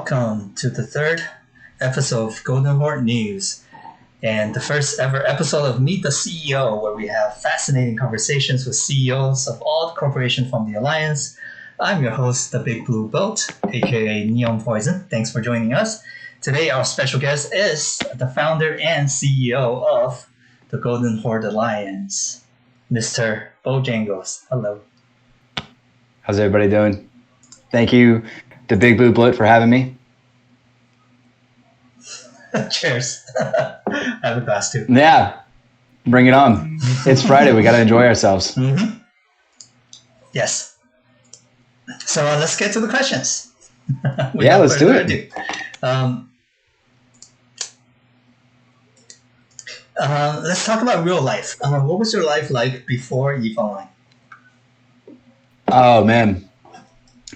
welcome to the third episode of Golden Horde News and the first ever episode of Meet the CEO, where we have fascinating conversations with CEOs of all the corporations from the Alliance. I'm your host, the Big Blue Boat, aka Neon Poison. Thanks for joining us. Today, our special guest is the founder and CEO of the Golden Horde Alliance, Mr. Bojangles. Hello. How's everybody doing? Thank you, the Big Blue Bloat, for having me. Cheers. I have a glass too. Yeah, bring it on. It's Friday. We got to enjoy ourselves. Mm-hmm. Yes. So let's get to the questions. Yeah, let's do it. Let's talk about real life. What was your life like before EVE Online? Oh, man.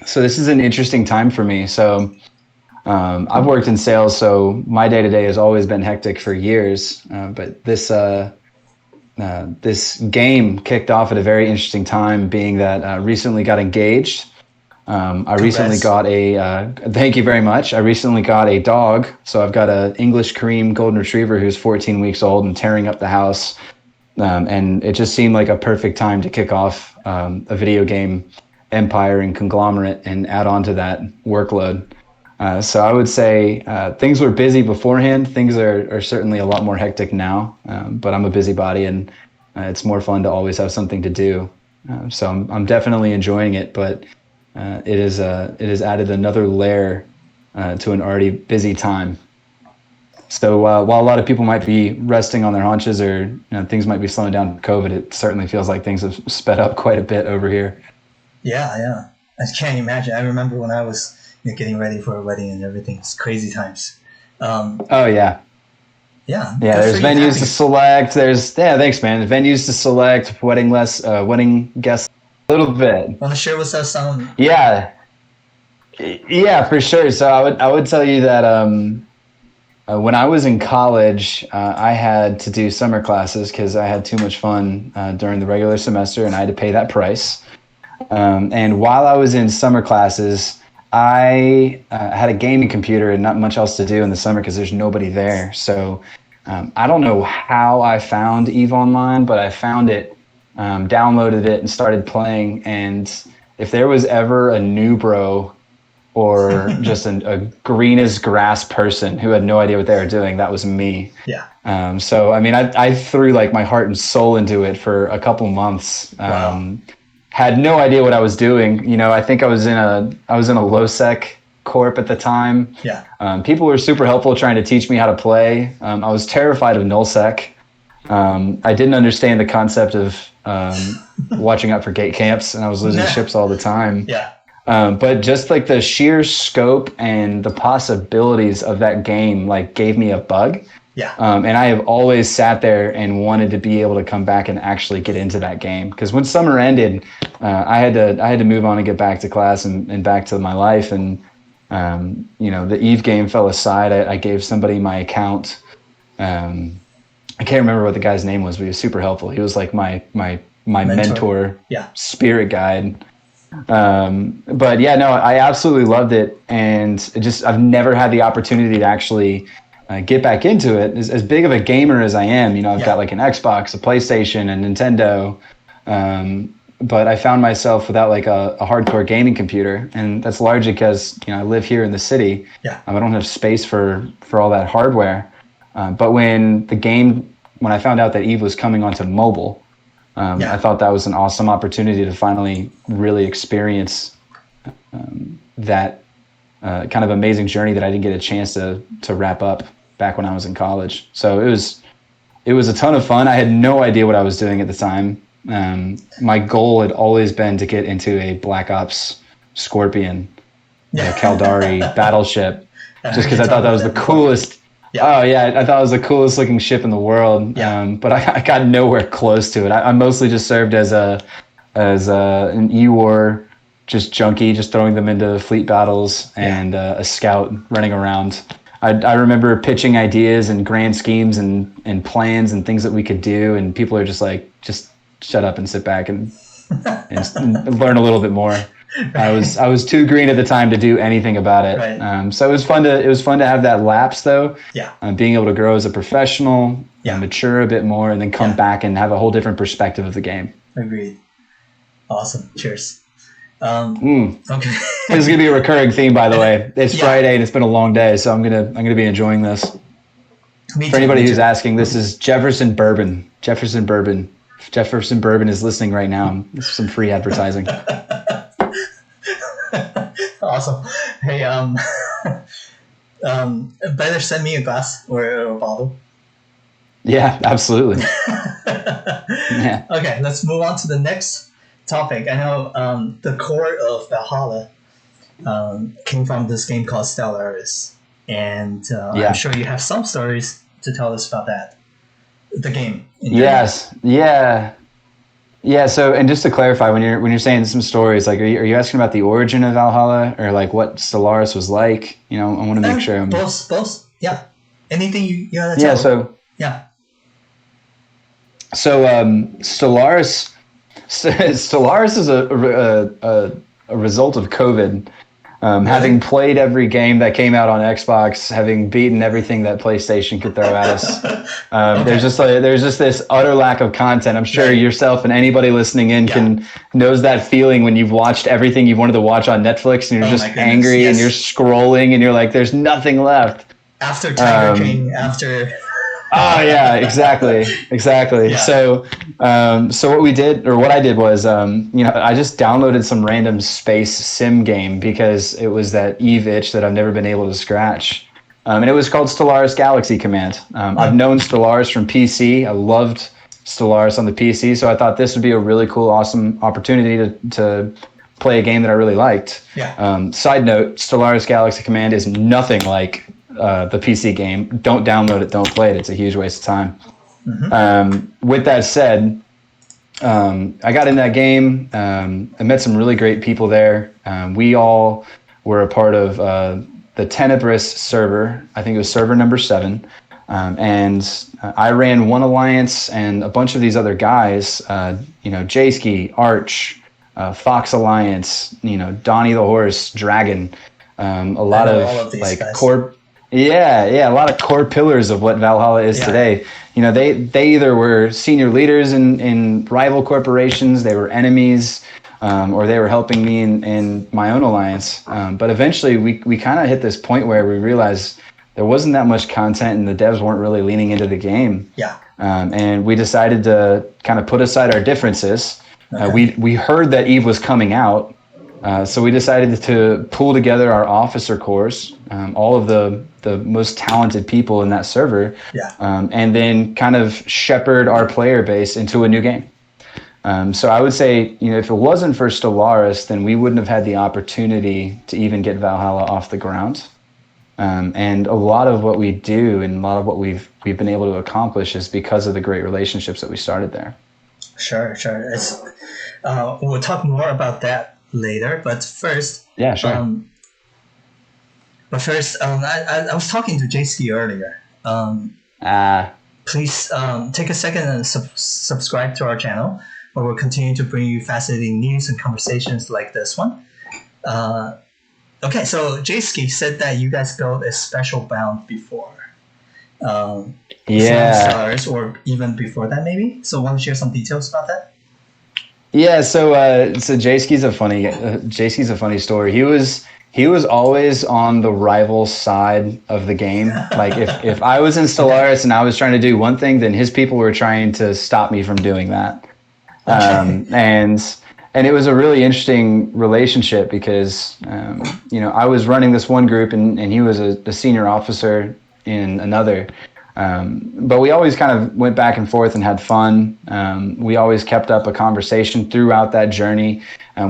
So this is an interesting time for me. So I've worked in sales, so my day-to-day has always been hectic for years. But this game kicked off at a very interesting time, being that I recently got engaged. Recently got thank you very much. I recently got a dog. So I've got an English cream golden retriever who's 14 weeks old and tearing up the house. And it just seemed like a perfect time to kick off a video game empire and conglomerate and add on to that workload. So I would say things were busy beforehand. Things are certainly a lot more hectic now, but I'm a busybody, and it's more fun to always have something to do. So I'm definitely enjoying it, but it has added another layer to an already busy time. So while a lot of people might be resting on their haunches, or things might be slowing down with COVID, it certainly feels like things have sped up quite a bit over here. Yeah. I can't imagine. I remember when I was getting ready for a wedding and everything. It's crazy times. Oh yeah. Yeah. There's venues to select. Thanks, man. Venues to select. Wedding guests. A little bit. Want to share with us some? Yeah, for sure. So I would tell you that when I was in college, I had to do summer classes because I had too much fun during the regular semester, and I had to pay that price. And while I was in summer classes, I had a gaming computer and not much else to do in the summer because there's nobody there. So I don't know how I found EVE Online, but I found it, downloaded it, and started playing. And if there was ever a new bro or just a green as grass person who had no idea what they were doing, that was me. Yeah. So I mean, I threw like my heart and soul into it for a couple months. Wow. Had no idea what I was doing. I think I was in a low sec corp at the time. Yeah. People were super helpful trying to teach me how to play. I was terrified of null sec. I didn't understand the concept of watching out for gate camps, and I was losing ships all the time. Yeah. But just like the sheer scope and the possibilities of that game like gave me a bug. Yeah. And I have always sat there and wanted to be able to come back and actually get into that game. Because when summer ended, I had to move on and get back to class and back to my life. And the EVE game fell aside. I gave somebody my account. I can't remember what the guy's name was, but he was super helpful. He was like my mentor, spirit guide. But yeah, no, I absolutely loved it, and I've never had the opportunity to actually get back into it. As big of a gamer as I am, I've got like an Xbox, a PlayStation, a Nintendo, but I found myself without like a hardcore gaming computer, and that's largely because I live here in the city. Yeah. I don't have space for all that hardware. But when I found out that EVE was coming onto mobile, I thought that was an awesome opportunity to finally really experience that kind of amazing journey that I didn't get a chance to wrap up back when I was in college. So it was a ton of fun. I had no idea what I was doing at the time. My goal had always been to get into a Black Ops Scorpion, Caldari battleship, just because I thought that was the coolest. Yeah. Oh yeah, I thought it was the coolest looking ship in the world. Yeah. But I got nowhere close to it. I mostly just served as an E-War just junkie, just throwing them into fleet battles, and a scout running around. I remember pitching ideas and grand schemes and plans and things that we could do, and people are just like, just shut up and sit back and learn a little bit more. I was too green at the time to do anything about it. Right. So it was fun to have that lapse though. Yeah. Being able to grow as a professional, mature a bit more, and then come back and have a whole different perspective of the game. Agreed. Awesome. Cheers. Okay. This is gonna be a recurring theme, by the way. It's Friday and it's been a long day, so I'm gonna be enjoying this. For anybody who's asking, this is Jefferson Bourbon. Jefferson Bourbon. If Jefferson Bourbon is listening right now, this is some free advertising. Awesome. Hey, better send me a glass or a bottle. Yeah, absolutely. Yeah. Okay, let's move on to the next topic. I know the core of Valhalla came from this game called Stellaris, and I'm sure you have some stories to tell us about that. The game. Yes. Yeah. Yeah. So, and just to clarify, when you're saying some stories, like, are you asking about the origin of Valhalla, or like what Stellaris was like? You know, I want to make sure. Both. Yeah. Anything you gotta tell. So Stellaris is a result of COVID. Having played every game that came out on Xbox, having beaten everything that PlayStation could throw at us, there's just this utter lack of content. I'm sure yourself and anybody listening in knows that feeling when you've watched everything you wanted to watch on Netflix and you're just angry and you're scrolling and you're like, there's nothing left. After Tiger King, after. Oh yeah, exactly. Yeah. So what I did was, I just downloaded some random space sim game because it was that Eve itch that I've never been able to scratch. And it was called Stellaris Galaxy Command. I've known Stellaris from PC. I loved Stellaris on the PC. So I thought this would be a really cool, awesome opportunity to play a game that I really liked. Yeah. Side note, Stellaris Galaxy Command is nothing like the PC game. Don't download it, don't play it. It's a huge waste of time. Mm-hmm. With that said, I got in that game. I met some really great people there. We all were a part of the Tenebris server. I think it was server number 7. And I ran one alliance and a bunch of these other guys, Jsky, Arch, Fox Alliance, Donnie the Horse, Dragon, a lot of like guys. A lot of core pillars of what Valhalla is today. They either were senior leaders in rival corporations, they were enemies, or they were helping me in my own alliance. But eventually we kind of hit this point where we realized there wasn't that much content and the devs weren't really leaning into the game. Yeah. And we decided to kind of put aside our differences. Okay. We heard that Eve was coming out. So we decided to pull together our officer corps, all of the most talented people in that server, and then kind of shepherd our player base into a new game. So I would say, if it wasn't for Stellaris, then we wouldn't have had the opportunity to even get Valhalla off the ground. And a lot of what we do and a lot of what we've been able to accomplish is because of the great relationships that we started there. Sure. We'll talk more about that later, but first, I was talking to Jsky earlier. Please take a second and subscribe to our channel, where we'll continue to bring you fascinating news and conversations like this one. Okay, so Jsky said that you guys built a special bound before. Stars, or even before that, maybe. So, want to share some details about that? Yeah, so Jsky's a funny story. He was always on the rival side of the game. Like if I was in Stellaris and I was trying to do one thing, then his people were trying to stop me from doing that. And it was a really interesting relationship because I was running this one group and he was a senior officer in another. But we always kind of went back and forth and had fun. We always kept up a conversation throughout that journey.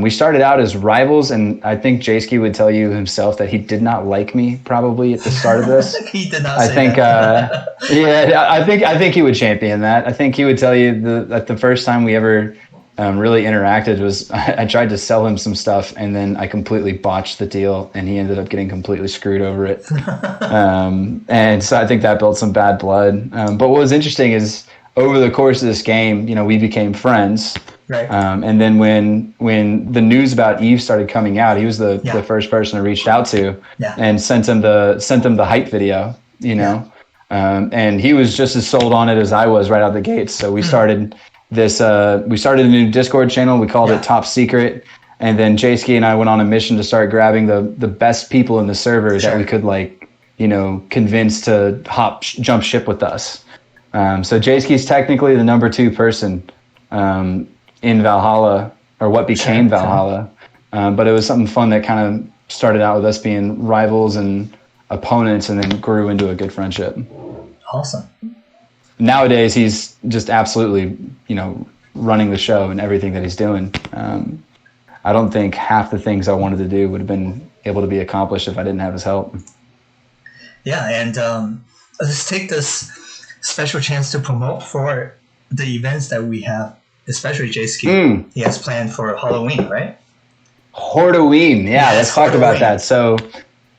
We started out as rivals, and I think Jsky would tell you himself that he did not like me probably at the start of this. He did not say that. I think he would champion that. I think he would tell you that the first time we ever really interacted was I tried to sell him some stuff and then I completely botched the deal and he ended up getting completely screwed over it. And so I think that built some bad blood. But what was interesting is over the course of this game, we became friends. Right. And then when the news about Eve started coming out, he was the first person I reached out to and sent him the hype video, you know. And he was just as sold on it as I was right out the gates. So we started we started a new Discord channel. We called it Top Secret. And then Jsky and I went on a mission to start grabbing the best people in the server that we could convince to jump ship with us. So Jsky's technically the number 2 person in Valhalla, or what became Valhalla. But it was something fun that kind of started out with us being rivals and opponents and then grew into a good friendship. Awesome. Nowadays, he's just absolutely, running the show and everything that he's doing. I don't think half the things I wanted to do would have been able to be accomplished if I didn't have his help. Yeah, and let's take this special chance to promote for the events that we have, especially Jsky. He has planned for Halloween, right? Hordeoween, let's talk about that. So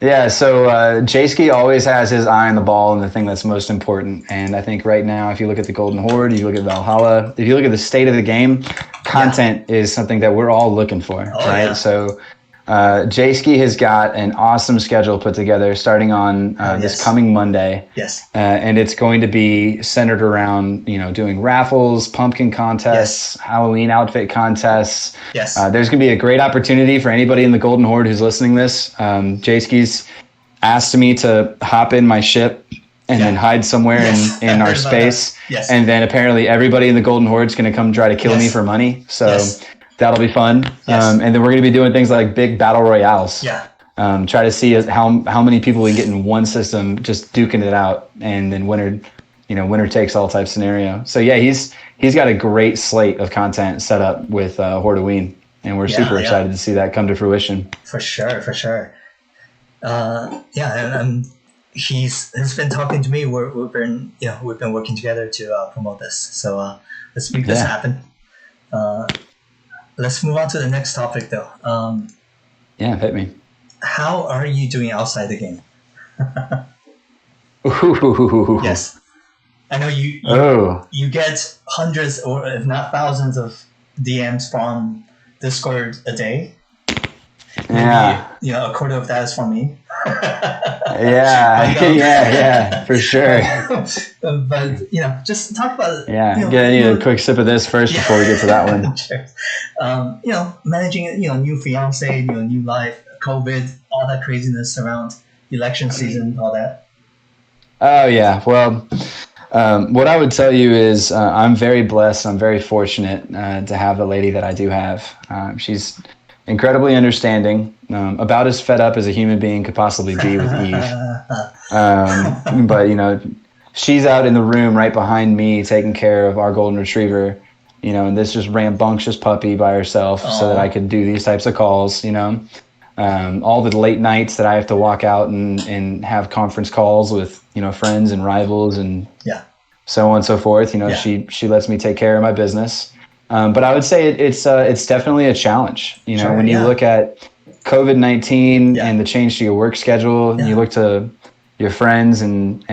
Jsky always has his eye on the ball and the thing that's most important. And I think right now, if you look at the Golden Horde, if you look at Valhalla, if you look at the state of the game, content is something that we're all looking for, right? Yeah. So Jsky has got an awesome schedule put together starting on this coming Monday. Yes. And it's going to be centered around, doing raffles, pumpkin contests, Halloween outfit contests. Yes. There's going to be a great opportunity for anybody in the Golden Horde who's listening to this. Jsky's asked me to hop in my ship and then hide somewhere in our space. Yes. And then apparently everybody in the Golden Horde is going to come try to kill me for money. So that'll be fun. Yes. And then we're going to be doing things like big battle royales. Yeah. Try to see how many people we get in one system, just duking it out, and then winner takes all type scenario. So he's got a great slate of content set up with Hordeoween, and we're super excited to see that come to fruition. For sure. And he's been talking to me. We've been working together to promote this. So let's make this happen. Let's move on to the next topic, though. Hit me. How are you doing outside the game? Yes. I know you get hundreds or if not thousands of DMs from Discord a day. Maybe, a quarter of that is from me. For sure. But just talk about it. I need a quick sip of this first before we get to that one. Sure. Managing new fiance, new life, COVID, all that craziness around election season, all that. Oh yeah. Well, what I would tell you is I'm very blessed. I'm very fortunate to have the lady that I do have. She's incredibly understanding, about as fed up as a human being could possibly be with Eve. But, she's out in the room right behind me taking care of our golden retriever, and this just rambunctious puppy by herself so that I could do these types of calls, all the late nights that I have to walk out and have conference calls with, friends and rivals and so on and so forth. She lets me take care of my business. But I would say it's definitely a challenge. When you look at COVID-19 and the change to your work schedule, and you look to your friends and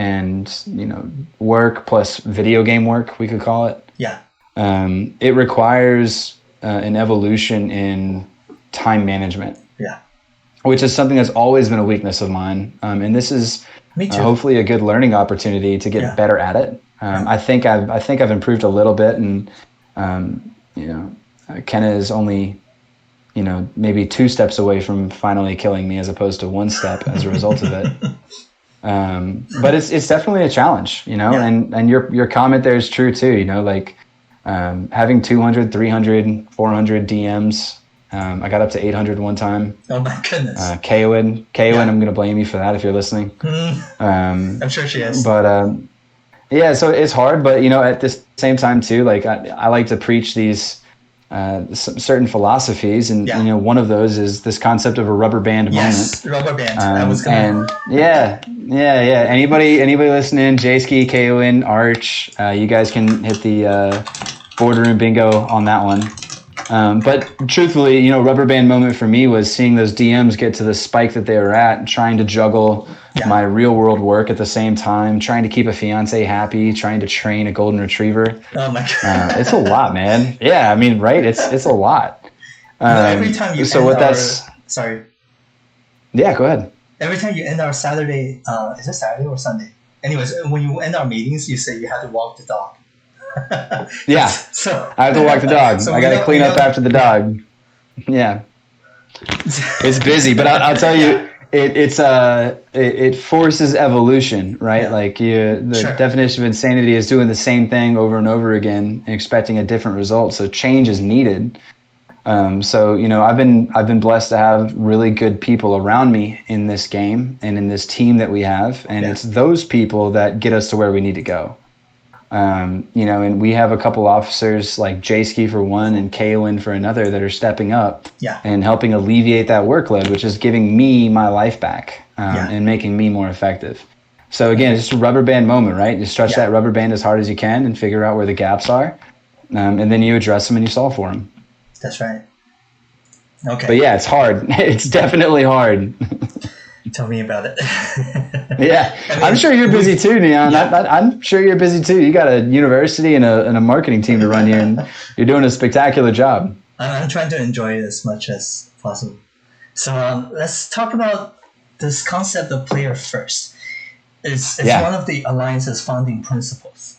work plus video game work, we could call it. Yeah. It requires an evolution in time management. Yeah. Which is something that's always been a weakness of mine. And this is hopefully a good learning opportunity to get better at it. I think I've improved a little bit, and Kenna is only, maybe 2 steps away from finally killing me as opposed to 1 step as a result of it. But it's definitely a challenge, and your comment there is true too, having 200, 300, 400 DMs. I got up to 800 one time. Oh my goodness. Kaywin, I'm going to blame you for that if you're listening. I'm sure she is. But so it's hard, but at the same time too, I like to preach these certain philosophies, and one of those is this concept of a rubber band moment. Yes, rubber band. I was gonna. Anybody listening? Jsky, Kaywin, Arch, you guys can hit the boardroom bingo on that one. But truthfully, Rubberband moment for me was seeing those DMs get to the spike that they were at, trying to juggle my real world work at the same time, trying to keep a fiance happy, trying to train a golden retriever. Oh my God. It's a lot, man. Yeah, I mean, right? It's a lot. Every time you sorry. Yeah, go ahead. Every time you end our Saturday, is it Saturday or Sunday? Anyways, when you end our meetings, you say you have to walk the dog. Yeah, so I have to walk the dog. So I got to clean up after the dog. Yeah, it's busy, but I'll tell you, it forces evolution, right? Yeah. Like the definition of insanity is doing the same thing over and over again and expecting a different result. So change is needed. So I've been blessed to have really good people around me in this game and in this team that we have, and it's those people that get us to where we need to go. And we have a couple officers like Jsky for one and Kaylin for another that are stepping up and helping alleviate that workload, which is giving me my life back and making me more effective. So again, it's just a rubber band moment, right? You stretch that rubber band as hard as you can and figure out where the gaps are, and then you address them and you solve for them. That's right. Okay. But yeah, it's hard. It's definitely hard. Tell me about it. Yeah, I'm sure you're busy too, Neon. I'm sure you're busy too. You got a university and a marketing team to run here, and you're doing a spectacular job. I'm trying to enjoy it as much as possible. So let's talk about this concept of player first. It's one of the Alliance's founding principles,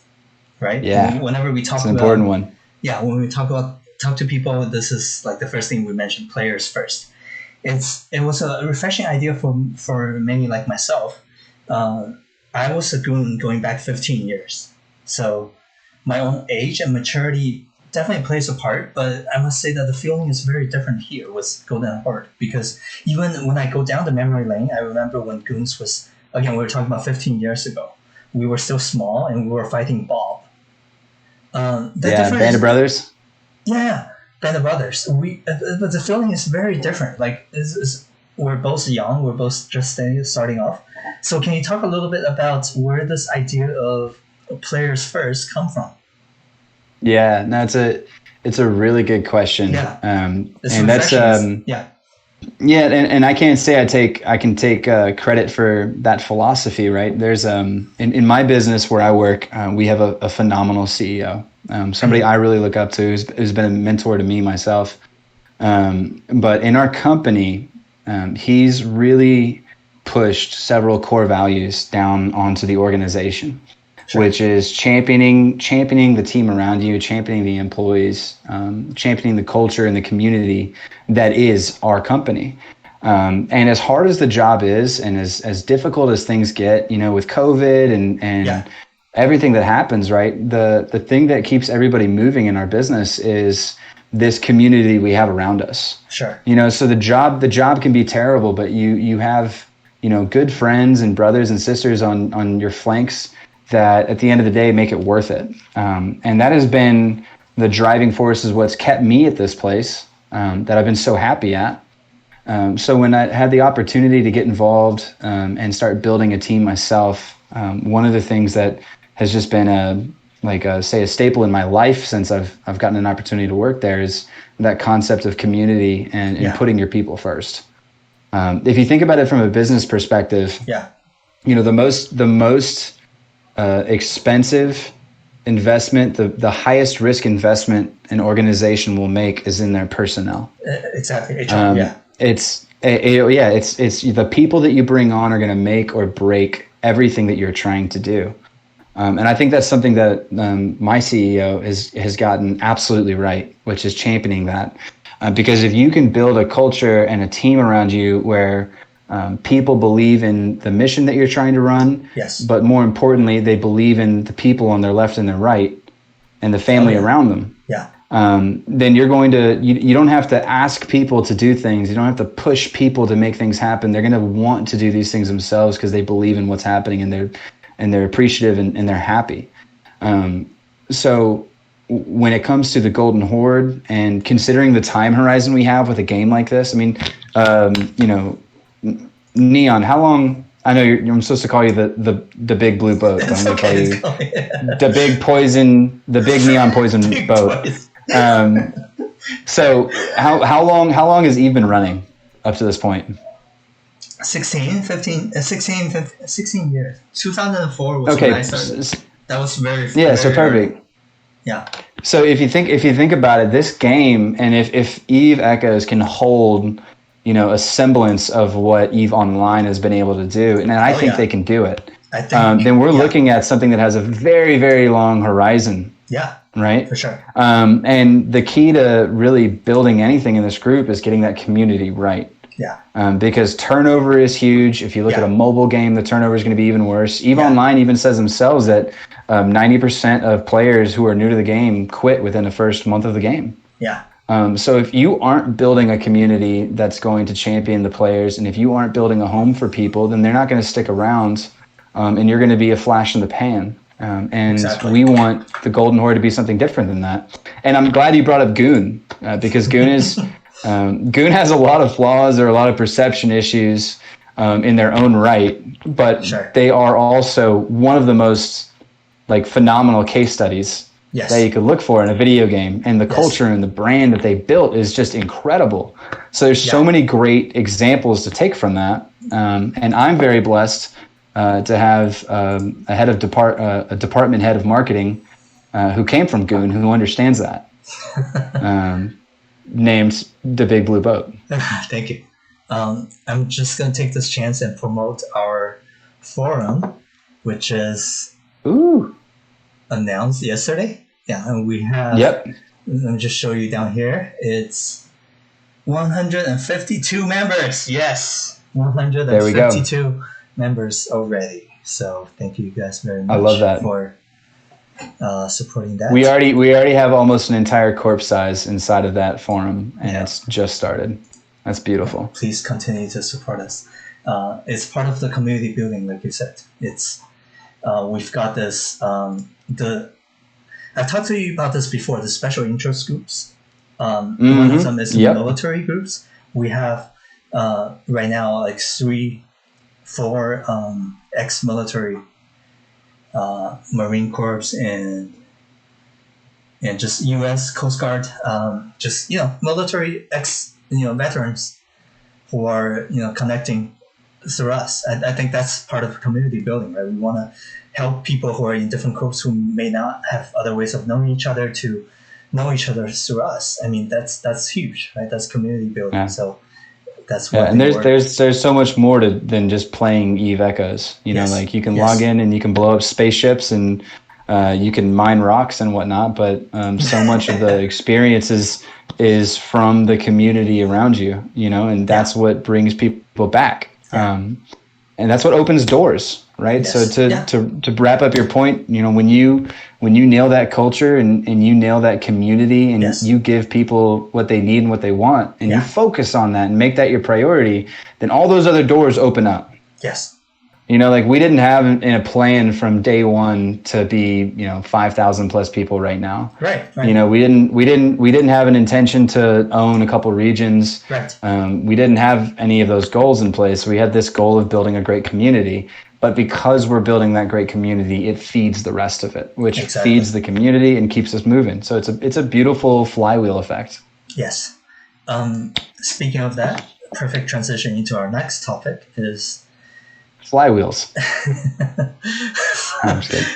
right? Yeah. Whenever we talk it's an important one. Yeah, when we talk to people, this is like the first thing we mention: players first. It was a refreshing idea for many like myself. I was a goon going back 15 years. So my own age and maturity definitely plays a part, but I must say that the feeling is very different here with Golden Horde, because even when I go down the memory lane, I remember when goons was, again, we were talking about 15 years ago. We were still small and we were fighting Bob. Band of Brothers? Yeah. Band of Brothers. But the feeling is very different. Like we're both young. We're both just starting off. So can you talk a little bit about where this idea of players first come from? Yeah, no, it's a really good question. Yeah, and that's and I can't say I can take credit for that philosophy. Right? There's in my business where I work, we have a phenomenal CEO. Somebody I really look up to who's been a mentor to me myself. But in our company, he's really pushed several core values down onto the organization, which is championing the team around you, championing the employees, championing the culture and the community that is our company. And as hard as the job is, and as difficult as things get, with COVID and everything that happens, right? The thing that keeps everybody moving in our business is this community we have around us. Sure. So the job can be terrible, but you have, good friends and brothers and sisters on your flanks that at the end of the day make it worth it. And that has been the driving force, is what's kept me at this place that I've been so happy at. So when I had the opportunity to get involved and start building a team myself, one of the things that has just been a staple in my life since I've gotten an opportunity to work there is that concept of community and putting your people first. If you think about it from a business perspective, the most expensive investment, the highest risk investment an organization will make is in their personnel. Exactly. It's the people that you bring on are going to make or break everything that you're trying to do. And I think that's something that my CEO has gotten absolutely right, which is championing that. Because if you can build a culture and a team around you where people believe in the mission that you're trying to run, but more importantly, they believe in the people on their left and their right and the family around them, then you're going to, you don't have to ask people to do things. You don't have to push people to make things happen. They're going to want to do these things themselves because they believe in what's happening and they're appreciative and they're happy. So when it comes to the Golden Horde and considering the time horizon we have with a game like this, I mean, Neon, how long? I know I'm supposed to call you the big blue boat. But I'm going to call you the big neon poison boat. So how long has Eve been running up to this point? 16 years. 2004 was when I started. That was very so perfect. Early. Yeah. So if you think about it, this game, and if Eve Echoes can hold, a semblance of what Eve Online has been able to do, and I think they can do it. I think, then we're looking at something that has a very, very long horizon. Yeah. Right? For sure. And the key to really building anything in this group is getting that community right. Yeah. Because turnover is huge. If you look at a mobile game, the turnover is going to be even worse. EVE Online even says themselves that 90% of players who are new to the game quit within the first month of the game. Yeah. So if you aren't building a community that's going to champion the players, and if you aren't building a home for people, then they're not going to stick around, and you're going to be a flash in the pan. We want the Golden Horde to be something different than that. And I'm glad you brought up Goon, because Goon is Goon has a lot of flaws or a lot of perception issues in their own right, but they are also one of the most phenomenal case studies that you could look for in a video game. And the culture and the brand that they built is just incredible. So there's so many great examples to take from that. And I'm very blessed to have a department head of marketing who came from Goon, who understands that. Named the Big Blue Boat. Thank you. I'm just going to take this chance and promote our forum, which is announced yesterday. Yeah, and we have. Let me just show you down here. It's 152 members. Yes, 152 members already. So thank you guys very much. I love that. For supporting that. We already have almost an entire corpse size inside of that forum, and it's just started. That's beautiful. Please continue to support us. It's part of the community building, like you said. It's we've got this. I've talked to you about this before. The special interest groups. One of them is military groups. We have right now 4 ex-military. Marine Corps and just U.S. Coast Guard, military veterans who are connecting through us. I think that's part of community building, right? We want to help people who are in different groups who may not have other ways of knowing each other to know each other through us. I mean, that's huge, right? That's community building. Yeah. So. That's what and there's so much more than just playing Eve Echoes. You can log in and you can blow up spaceships and you can mine rocks and whatnot. But so much of the experience is from the community around you. And that's what brings people back. And that's what opens doors, right? Yes. So to wrap up your point, when you nail that culture and you nail that community and you give people what they need and what they want and you focus on that and make that your priority, then all those other doors open up. Yes. We didn't have in a plan from day one to be 5,000 plus people right now. Right. We didn't have an intention to own a couple regions. Right. We didn't have any of those goals in place. We had this goal of building a great community. But because we're building that great community, it feeds the rest of it, which feeds the community and keeps us moving. So it's a beautiful flywheel effect. Yes. Speaking of that, perfect transition into our next topic is flywheels. I'm just kidding.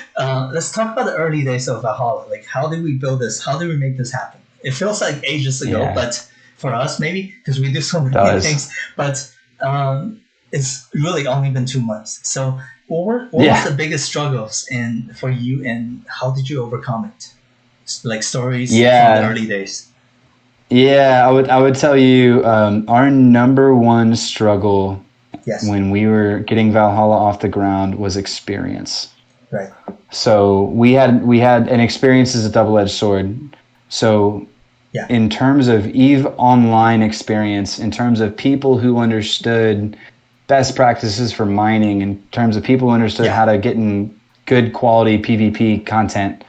Let's talk about the early days of Valhalla. How did we build this? How did we make this happen? It feels like ages ago, but for us maybe because we do so many things. But it's really only been 2 months. So what was the biggest struggles for you, and how did you overcome it? Stories from the early days. Yeah, I would tell you our number one struggle when we were getting Valhalla off the ground was experience. Right. So we had an experience as a double-edged sword. So in terms of EVE Online experience, in terms of people who understood best practices for mining, in terms of people who understood how to get in good quality PvP content,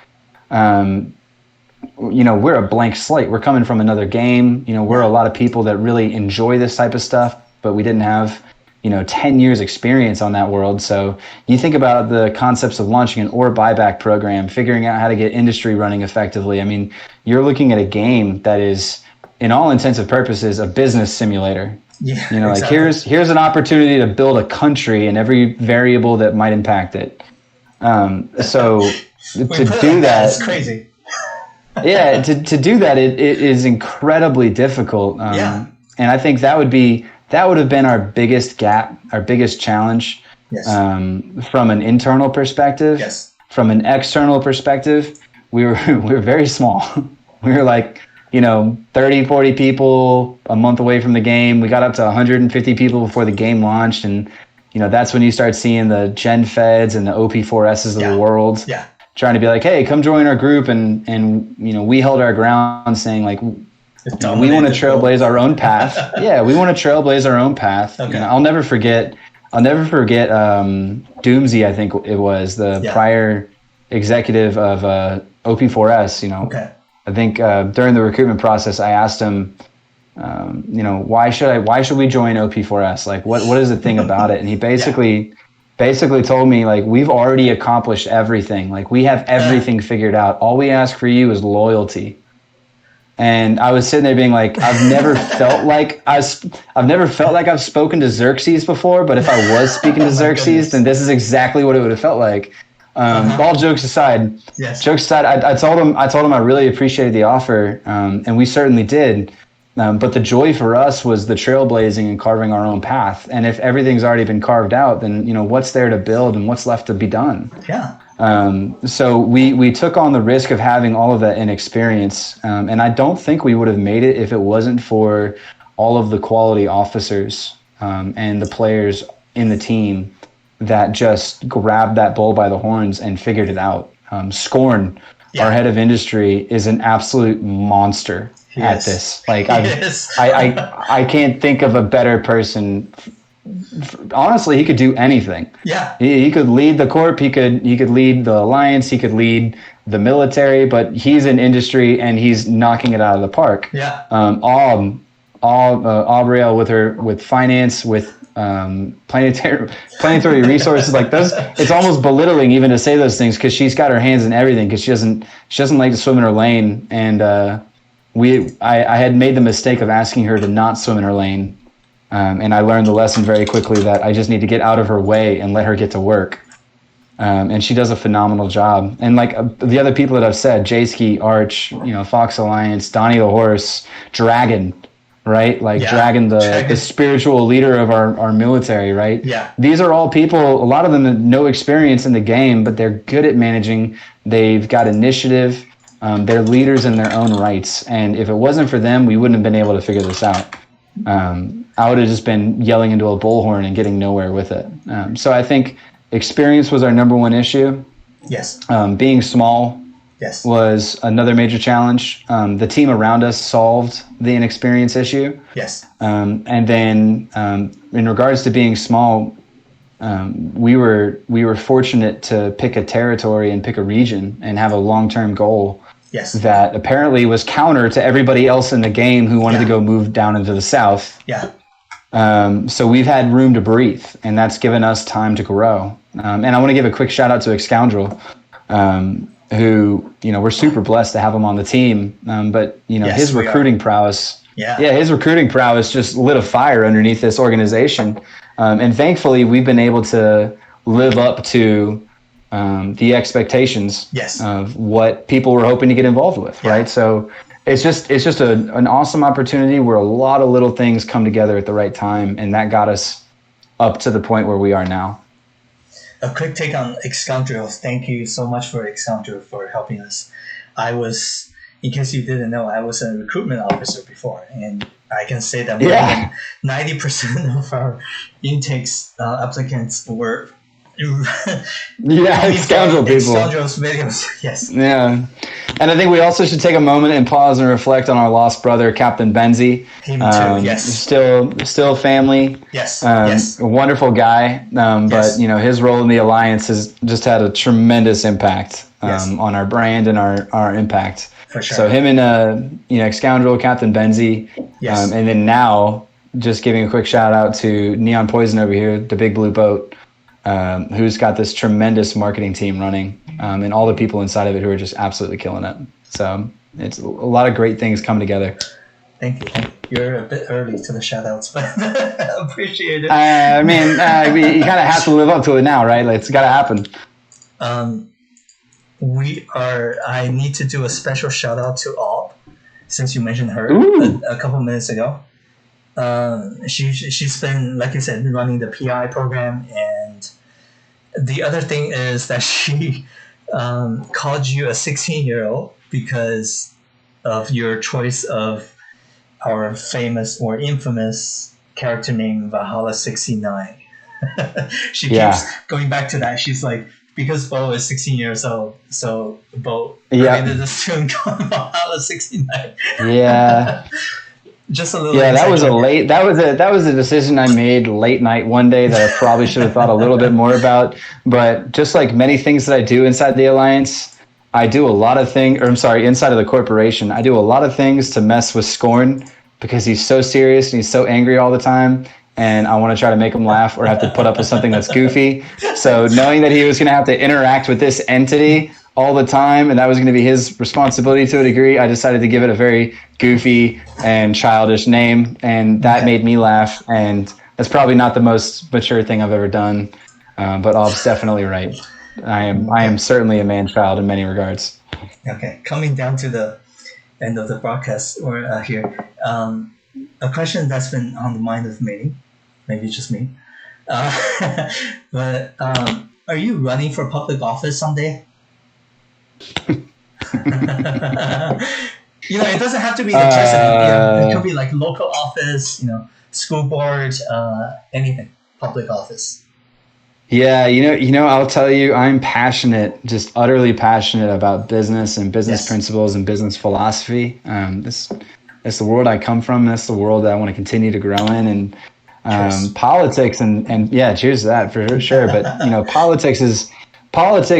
we're a blank slate. We're coming from another game. We're a lot of people that really enjoy this type of stuff, but we didn't have 10 years experience on that world. So you think about the concepts of launching an ore buyback program, figuring out how to get industry running effectively. I mean, you're looking at a game that is in all intents and purposes, a business simulator. Yeah, you know, exactly. like here's an opportunity to build a country and every variable that might impact it. So to do that, it's crazy. Yeah, to do that, it is incredibly difficult. And I think that would have been our biggest gap, our biggest challenge. Yes. From an internal perspective. Yes. From an external perspective, we were very small. We were like, 30, 40 people a month away from the game. We got up to 150 people before the game launched, and that's when you start seeing the Gen Feds and the OP4Ss of the world. Yeah. Trying to be like, hey, come join our group, and we held our ground, saying like, we want to trailblaze our own path. Yeah, we want to trailblaze our own path. Okay. I'll never forget Doomsy, I think it was the prior executive of OP4S. Okay. I think during the recruitment process, I asked him, why should we join OP4S? Like, what is the thing about it? And he basically told me, like, we've already accomplished everything. Like, we have everything figured out. All we ask for you is loyalty. And I was sitting there being like, I've never felt like I've spoken to Xerxes before, but if I was speaking to Xerxes, then this is exactly what it would have felt like. All jokes aside, I told him I really appreciated the offer, and we certainly did. But the joy for us was the trailblazing and carving our own path. And if everything's already been carved out, then what's there to build and what's left to be done? Yeah. So we took on the risk of having all of that inexperience, and I don't think we would have made it if it wasn't for all of the quality officers and the players in the team that just grabbed that bull by the horns and figured it out. Scorn, our head of industry, is an absolute monster at this. Like, I can't think of a better person. Honestly, he could do anything. Yeah, he could lead the corp. He could lead the alliance. He could lead the military. But he's in industry and he's knocking it out of the park. Yeah. Aubriel with finance, with planetary resources, like those. It's almost belittling even to say those things because she's got her hands in everything because she doesn't like to swim in her lane. And I had made the mistake of asking her to not swim in her lane. And I learned the lesson very quickly that I just need to get out of her way and let her get to work. And she does a phenomenal job. And like the other people that I've said, Jsky, Arch, Fox Alliance, Donnie the Horse, Dragon, right? Like Dragon, the spiritual leader of our military, right? Yeah. These are all people, a lot of them have no experience in the game, but they're good at managing. They've got initiative. They're leaders in their own rights. And if it wasn't for them, we wouldn't have been able to figure this out. I would have just been yelling into a bullhorn and getting nowhere with it. So I think experience was our number one issue. Yes. Being small was another major challenge. The team around us solved the inexperience issue. Yes. And then in regards to being small, we were fortunate to pick a territory and pick a region and have a long-term goal. Yes. That apparently was counter to everybody else in the game who wanted to go move down into the south. Yeah. So we've had room to breathe, and that's given us time to grow. And I want to give a quick shout out to Excoundrel, who we're super blessed to have him on the team. But his recruiting prowess. His recruiting prowess just lit a fire underneath this organization, and thankfully we've been able to live up to the expectations of what people were hoping to get involved with, right? So it's just an awesome opportunity where a lot of little things come together at the right time, and that got us up to the point where we are now. A quick take on Excoundrel. Thank you so much for Excoundrel for helping us. In case you didn't know, I was a recruitment officer before, and I can say that more than 90% of our intakes applicants were Excoundrel people. Excoundrel's videos, yes. Yeah. And I think we also should take a moment and pause and reflect on our lost brother, Captain Benzie. Him too, yes. Still family. Yes, yes. A wonderful guy, but his role in the Alliance has just had a tremendous impact on our brand and our impact. For sure. So him and Excoundrel, Captain Benzie, and then now just giving a quick shout out to Neon Poison over here, the Big Blue Boat. Who's got this tremendous marketing team running, and all the people inside of it who are just absolutely killing it. So it's a lot of great things come together. Thank you. You're a bit early to the shoutouts, but I appreciate it. I mean, you kind of have to live up to it now, right? Like, it's got to happen. I need to do a special shout out to Alp, since you mentioned her a couple minutes ago. She's been, like you said, running the PI program, and the other thing is that she called you a 16-year-old because of your choice of our famous or infamous character name Valhalla 69. She keeps going back to that. She's like, because Bo is 16 years old, so Bo created this tune called Valhalla 69. Yeah. Just a little. Yeah, that was a decision I made late night one day that I probably should have thought a little bit more about. But just like many things that I do inside the Alliance, I do a lot of things, inside of the corporation, I do a lot of things to mess with Scorn because he's so serious and he's so angry all the time. And I want to try to make him laugh or have to put up with something that's goofy. So knowing that he was going to have to interact with this entity all the time, and that was going to be his responsibility to a degree, I decided to give it a very goofy and childish name, and that made me laugh. And that's probably not the most mature thing I've ever done, but Alb's definitely right. I am certainly a man-child in many regards. Okay, coming down to the end of the broadcast here, a question that's been on the mind of many, maybe just me, but are you running for public office someday? It doesn't have to be the president. It could be like local office, school board, anything, public office. Yeah, I'll tell you, I'm passionate, just utterly passionate about business and business principles and business philosophy. It's the world I come from. That's the world that I want to continue to grow in. And politics and yeah, cheers to that for sure. But politics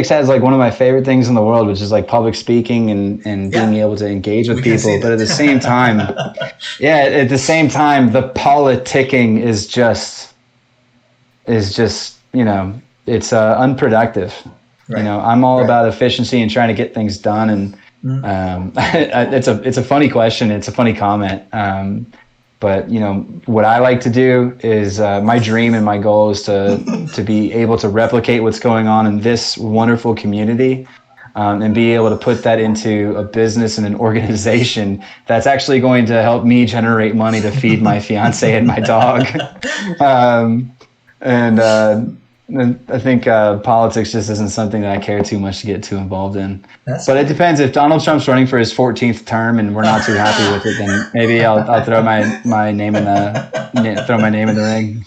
has like one of my favorite things in the world, which is like public speaking and being able to engage with people. But at the same time, the politicking is just it's unproductive. Right. I'm all about efficiency and trying to get things done. And it's a funny question. It's a funny comment. But what I like to do is my dream and my goal is to be able to replicate what's going on in this wonderful community, and be able to put that into a business and an organization that's actually going to help me generate money to feed my fiance and my dog. And I think politics just isn't something that I care too much to get too involved in. But it depends. If Donald Trump's running for his 14th term and we're not too happy with it, then maybe I'll throw my name in the ring.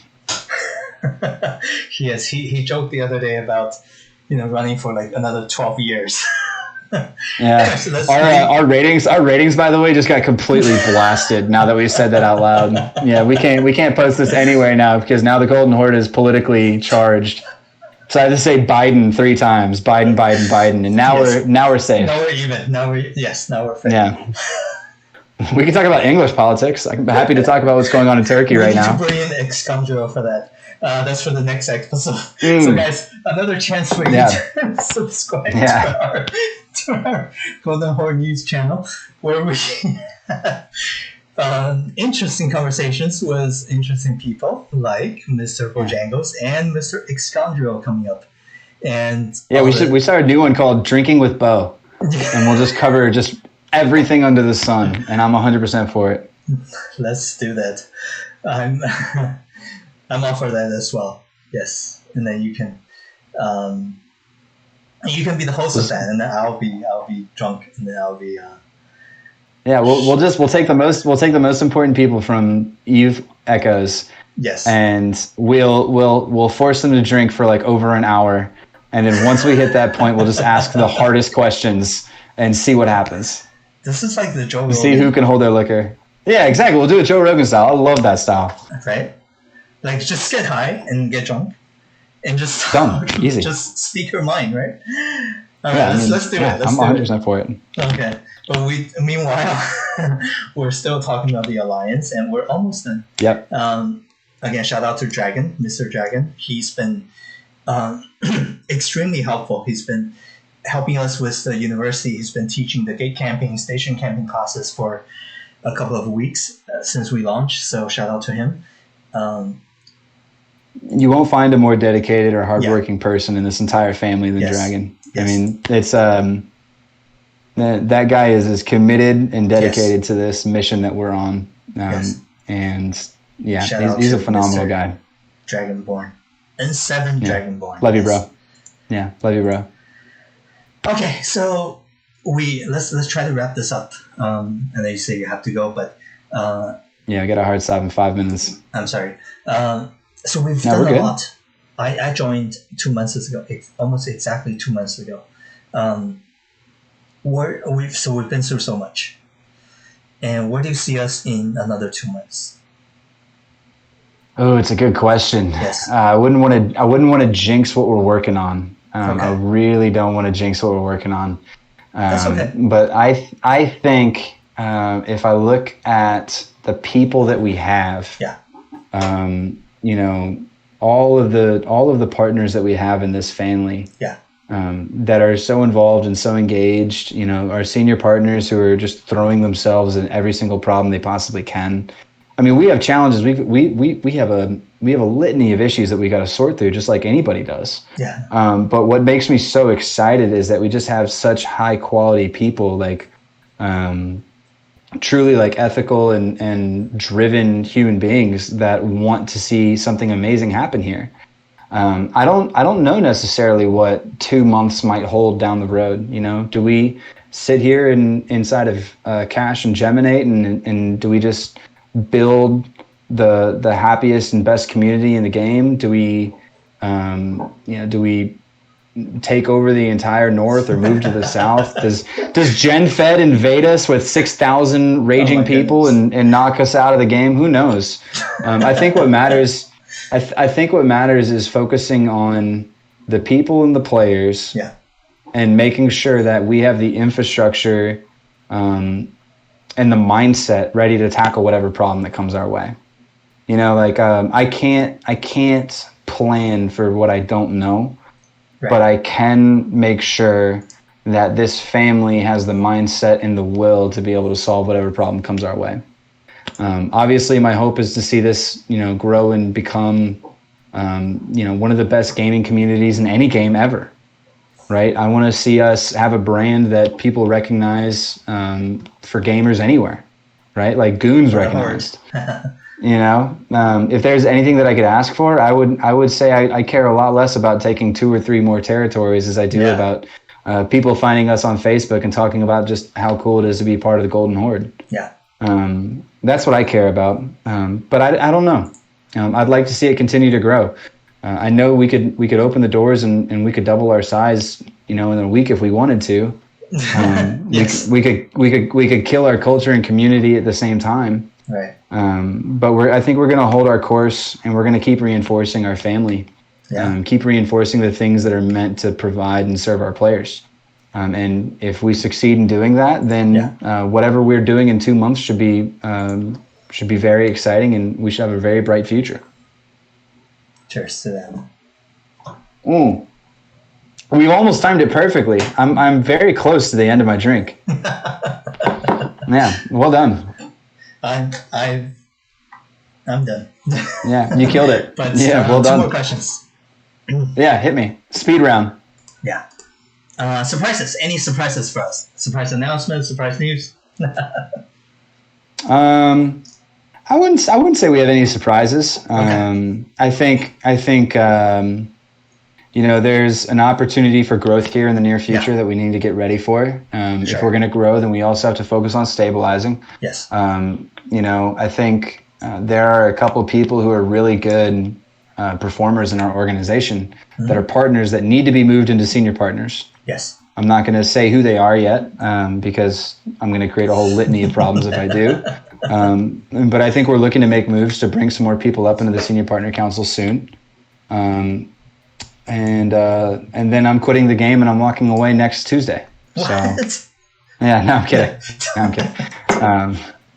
Yes, he joked the other day about running for like another 12 years. Yeah, so our ratings, by the way, just got completely blasted now that we said that out loud. Yeah, we can't post this anywhere now because now the Golden Horde is politically charged. So I had to say Biden 3 times, Biden, and now we're safe. Now we're even. Now we're fair. Yeah. We can talk about English politics. I'm happy to talk about what's going on in Turkey right now. We need to bring in Excoundrel for that. That's for the next episode. So guys, another chance for you to subscribe to our Golden Horde News channel, where we interesting conversations with interesting people like Mr. Bojangles and Mr. Excoundrel coming up. And we start a new one called Drinking with Bo, and we'll just cover just everything under the sun, and I'm 100% for it. Let's do that. I'm up for that as well. Yes, and then you can be the host of that, and then I'll be drunk, and then I'll be. We'll take the most important people from Youth Echoes. Yes. And we'll force them to drink for like over an hour, and then once we hit that point, we'll just ask the hardest questions and see what happens. This is like the Joe Rogan. See who can hold their liquor. Yeah, exactly. We'll do it Joe Rogan style. I love that style. Right? Like, just get high and get drunk, and just easy. Just speak your mind, right? All right, let's do it. I'm 100% for it. Okay. But meanwhile, we're still talking about the Alliance, and we're almost done. Yep. Again, shout out to Dragon, Mr. Dragon. He's been extremely helpful. He's been helping us with the university. He's been teaching the gate camping, station camping classes for a couple of weeks since we launched. So shout out to him. You won't find a more dedicated or hardworking person in this entire family than Dragon. Yes. I mean, it's that guy is as committed and dedicated to this mission that we're on. And he's a phenomenal guy. Dragonborn. N7 Dragonborn. Love you, bro. Yeah, love you, bro. Okay, so let's try to wrap this up. And then you say you have to go, but I got a hard stop in 5 minutes. I'm sorry. So we've done a lot. I joined 2 months ago, almost exactly 2 months ago. We've been through so much. And where do you see us in another 2 months? Oh, it's a good question. Yes. I wouldn't want to jinx what we're working on. I really don't want to jinx what we're working on. That's okay. But I think if I look at the people that we have, all of the partners that we have in this family, that are so involved and so engaged, our senior partners who are just throwing themselves in every single problem they possibly can. I mean, we have challenges. We have a litany of issues that we got to sort through, just like anybody does. Yeah. But what makes me so excited is that we just have such high quality people, like truly like ethical and driven human beings that want to see something amazing happen here. I don't know necessarily what 2 months might hold down the road. Do we sit here inside of Cache and Geminate and do we just build the happiest and best community in the game? Do we take over the entire north or move to the south? Does GenFed invade us with 6,000 raging people and knock us out of the game? Who knows? I think what matters. I think what matters is focusing on the people and the players, and making sure that we have the infrastructure and the mindset ready to tackle whatever problem that comes our way. I can't plan for what I don't know, but I can make sure that this family has the mindset and the will to be able to solve whatever problem comes our way. Obviously, my hope is to see this, grow and become, one of the best gaming communities in any game ever. Right? I want to see us have a brand that people recognize for gamers anywhere, right? Like Goon's recognized. If there's anything that I could ask for, I would say I care a lot less about taking 2 or 3 more territories as I do about people finding us on Facebook and talking about just how cool it is to be part of the Golden Horde. Yeah. That's what I care about. But I don't know. I'd like to see it continue to grow. I know we could open the doors and we could double our size, in a week if we wanted to. We could kill our culture and community at the same time. Right. But I think we're going to hold our course, and we're going to keep reinforcing our family. Yeah. Keep reinforcing the things that are meant to provide and serve our players. And if we succeed in doing that, then whatever we're doing in 2 months should be very exciting, and we should have a very bright future. Cheers to that. We've almost timed it perfectly. I'm very close to the end of my drink. Yeah, well done. I'm done. Yeah, you killed it. But well done. 2 more questions. Yeah, hit me. Speed round. Yeah. Surprises. Any surprises for us? Surprise announcements, surprise news? I wouldn't say we have any surprises. Okay. I think there's an opportunity for growth here in the near future that we need to get ready for. Sure. If we're going to grow, then we also have to focus on stabilizing. Yes. I think there are a couple of people who are really good performers in our organization that are partners that need to be moved into senior partners. Yes. I'm not going to say who they are yet because I'm going to create a whole litany of problems if I do. But I think we're looking to make moves to bring some more people up into the Senior Partner Council soon. And then I'm quitting the game and I'm walking away next Tuesday. What? So, yeah, no, I'm kidding.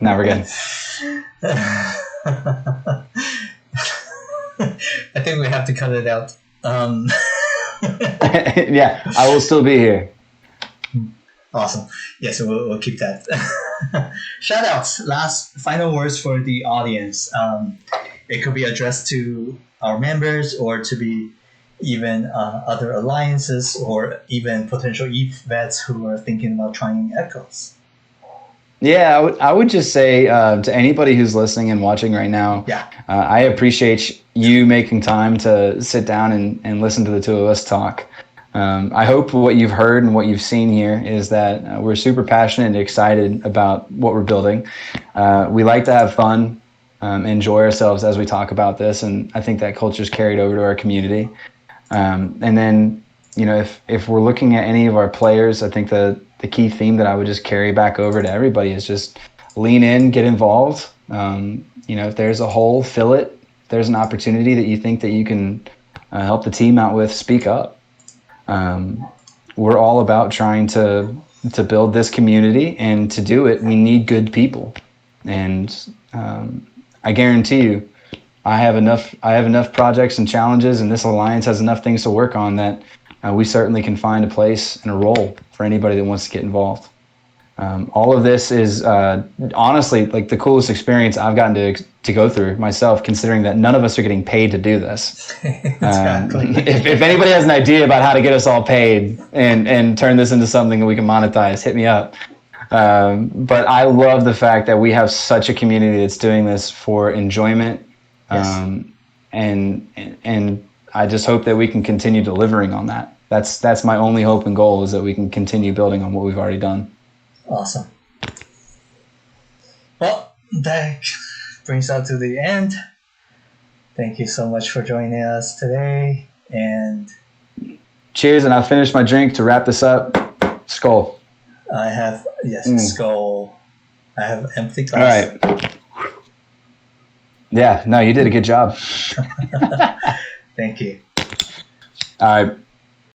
No, we're good. I think we have to cut it out. Yeah, I will still be here. Awesome. Yeah, so we'll keep that. Shoutouts. Last final words for the audience. It could be addressed to our members, or to be even other alliances, or even potential ETH vets who are thinking about trying Echoes. Yeah, I would just say to anybody who's listening and watching right now, I appreciate you making time to sit down and listen to the two of us talk. I hope what you've heard and what you've seen here is that we're super passionate and excited about what we're building. We like to have fun, enjoy ourselves as we talk about this, and I think that culture's carried over to our community. And then, if we're looking at any of our players, I think the key theme that I would just carry back over to everybody is just lean in, get involved. If there's a hole, fill it. If there's an opportunity that you think that you can help the team out with, speak up. We're all about trying to build this community, and to do it, we need good people. And I guarantee you, I have enough projects and challenges, and this alliance has enough things to work on that we certainly can find a place and a role for anybody that wants to get involved. All of this is honestly like the coolest experience I've gotten to go through myself, considering that none of us are getting paid to do this. Exactly. If anybody has an idea about how to get us all paid and turn this into something that we can monetize, hit me up. But I love the fact that we have such a community that's doing this for enjoyment. Yes. And I just hope that we can continue delivering on that. That's my only hope and goal, is that we can continue building on what we've already done. Awesome. Well, that brings us to the end. Thank you so much for joining us today. And cheers, and I'll finish my drink to wrap this up. Skull. I have, skull. I have empty glass. All right. Yeah, no, you did a good job. Thank you. All right.